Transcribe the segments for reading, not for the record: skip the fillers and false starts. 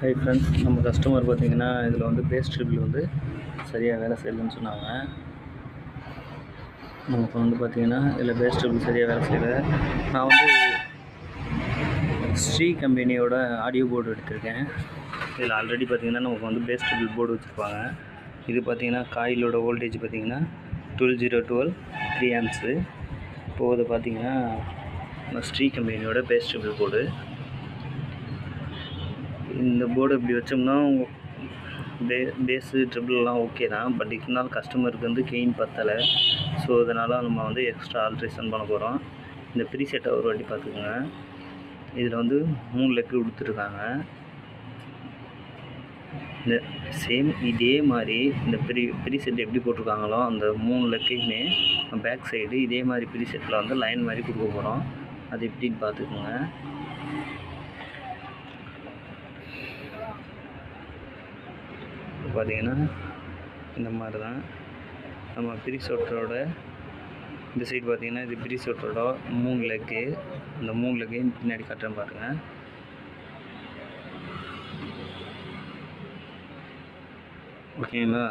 Hi friends, நம்ம customer பார்த்திங்கன்னா இதில் வந்து பேஸ் ட்ரிபிள் வந்து சரியாக வேலை செய்யலைன்னு சொன்னாங்க. நமக்கு வந்து பார்த்திங்கன்னா இதில் பேஸ் ட்ரிபிள் சரியாக வேலை செய்யலை. நான் வந்து ஸ்ரீ கம்பெனியோட ஆடியோ போர்டு எடுத்திருக்கேன். இதில் ஆல்ரெடி பார்த்திங்கன்னா நமக்கு வந்து பேஸ் ட்ரிபிள் போர்டு வச்சுருப்பாங்க. இது பார்த்திங்கன்னா காயிலோட வோல்டேஜ் பார்த்திங்கன்னா 12 3 ஆம்ப்ஸு. இப்போது இது பார்த்திங்கன்னா ஸ்ரீ கம்பெனியோட பேஸ் ட்ரிபிள் போர்டு. இந்த போர்டு இப்படி வச்சோம்னா பேஸு ட்ரிபிள்லாம் ஓகே தான். பட் இருந்தாலும் கஸ்டமருக்கு வந்து கெயின் பத்தலை. ஸோ அதனால் நம்ம வந்து எக்ஸ்ட்ரா ஆல்ட்ரேஷன் பண்ண போகிறோம். இந்த ப்ரீசெட்டை ஒரு வாட்டி பார்த்துக்கோங்க. இதில் வந்து 3 லெக்கு கொடுத்துருக்காங்க. இந்த சேம் இதே மாதிரி இந்த ப்ரீசெட் எப்படி போட்டிருக்காங்களோ அந்த 3 லெக்கையுமே பேக் சைடு இதே மாதிரி ப்ரீசெட்டில் வந்து லைன் மாதிரி கொடுக்க போகிறோம். அது எப்படின்னு பார்த்துக்கோங்க. பார்த்திங்கன்னா இந்த மாதிரி தான் நம்ம ப்ரீசெட்டோட இந்த சைடு பார்த்திங்கன்னா இது ப்ரீசெட்டோட 3 லெக்கு. அந்த 3 லெக்கையும் பின்னாடி கட்டுறேன் பாருங்கள். ஓகேங்களா?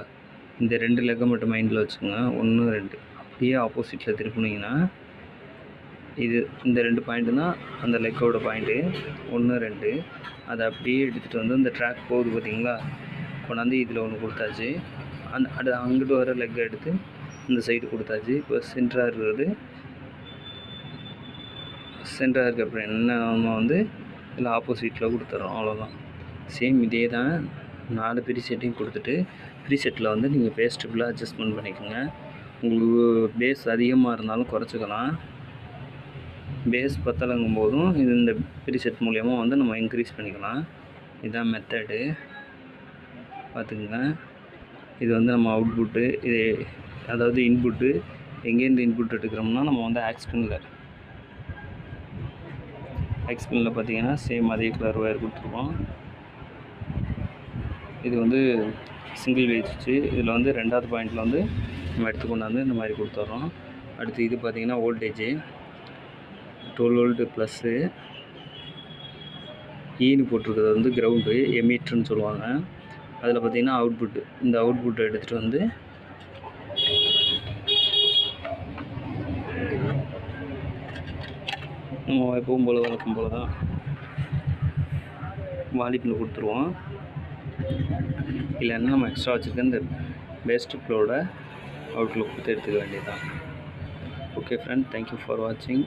இந்த 2 லெக்கை மட்டும் மைண்டில் வச்சுக்கோங்க. 1 2 அப்படியே ஆப்போசிட்டில் திருப்பினீங்கன்னா இது இந்த 2 பாயிண்ட்டு தான் அந்த லெக்கோட பாயிண்ட்டு. 1 2 அதை அப்படியே எடுத்துகிட்டு வந்து இந்த ட்ராக் போகுது பார்த்திங்களா, கொண்டாந்து இதில் ஒன்று கொடுத்தாச்சு. அங்கிட்டு வர லெக்கை எடுத்து இந்த சைடு கொடுத்தாச்சு. இப்போ சென்டராக இருக்கிறது சென்டராக இருக்க அப்புறம் என்ன நம்ம வந்து இதில் ஆப்போசிட்டில் கொடுத்துட்றோம். அவ்வளோதான். சேம் இதே தான் 4 ப்ரீசெட்டையும் கொடுத்துட்டு ப்ரீசெட்டில் வந்து நீங்கள் பேஸ் ட்ரிபிளாக அட்ஜஸ்ட்மெண்ட் பண்ணிக்கோங்க. உங்களுக்கு பேஸ் அதிகமாக இருந்தாலும் குறைச்சிக்கலாம். பேஸ் பத்தலைங்கும் போதும் இது இந்த ப்ரீசெட் மூலயமா வந்து நம்ம இன்க்ரீஸ் பண்ணிக்கலாம். இதுதான் மெத்தடு, பார்த்துக்குங்க. இது வந்து நம்ம அவுட்புட்டு, இது அதாவது இன்புட்டு. எங்கேருந்து இன்புட் எடுக்கிறோம்னா நம்ம வந்து ஆக்ஸ்பினில் பார்த்திங்கன்னா சேம் அதே கலர் ஒயர் கொடுத்துருவோம். இது வந்து சிங்கிள் வேஜ்ச்சு. இதில் வந்து 2வது பாயிண்டில் வந்து நம்ம எடுத்துக்கொண்டாந்து இந்த மாதிரி கொடுத்துட்றோம். அடுத்து இது பார்த்திங்கன்னா வோல்டேஜு 12 வோல்ட்டு ப்ளஸ்ஸு. ஈனு போட்டிருக்கிறது வந்து கிரவுண்டு, எமீட்டர்னு சொல்லுவாங்க. அதில் பார்த்திங்கன்னா அவுட்புட்டு. இந்த அவுட்புட்டை எடுத்துகிட்டு வந்து நம்ம எப்பவும் போல் வழக்கம் போல் தான் வாலிப்பில் கொடுத்துருவோம். இல்லைன்னா நம்ம எக்ஸ்ட்ரா வச்சுருக்க இந்த பேஸ் ட்ரிபிளோட அவுட்லுக் கொடுத்து எடுத்துக்க வேண்டியது தான். ஓகே ஃப்ரெண்ட், தேங்க்யூ ஃபார் வாட்சிங்.